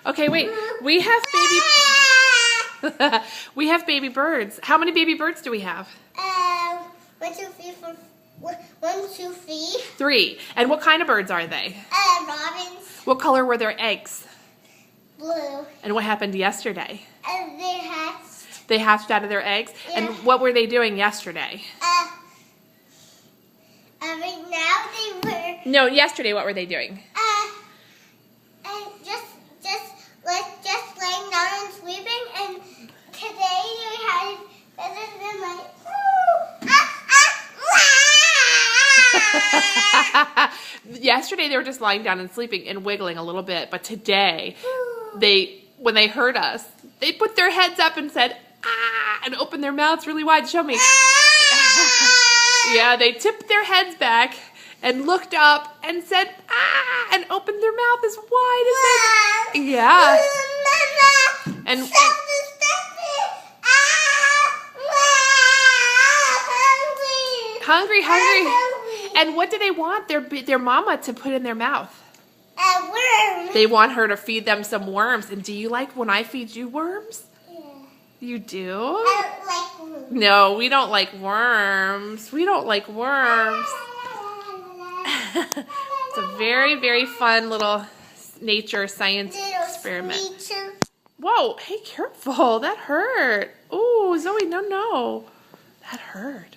Okay, wait. We have baby... we have baby birds. How many baby birds do we have? 1, 2, 3, 4. 1, 2, 3. 3. And what kind of birds are they? Robins. What color were their eggs? Blue. And what happened yesterday? They hatched. They hatched out of their eggs? Yeah. And what were they doing yesterday? Right now they were. No, yesterday what were they doing? Just laying down and sleeping. And today they had better than like. Yesterday they were just lying down and sleeping and wiggling a little bit, but today when they heard us, they put their heads up and said ah and opened their mouths really wide. Show me. Yeah, they tipped their heads back and looked up and said ah and opened their mouth as wide as they could. Yeah. And hungry. And what do they want their mama to put in their mouth? A worm. They want her to feed them some worms. And do you like when I feed you worms? Yeah. You do? I don't like worms. No, we don't like worms. We don't like worms. It's a very, very fun little nature science experiment. Nature. Whoa, hey, careful. That hurt. Oh, Zoe, no. That hurt.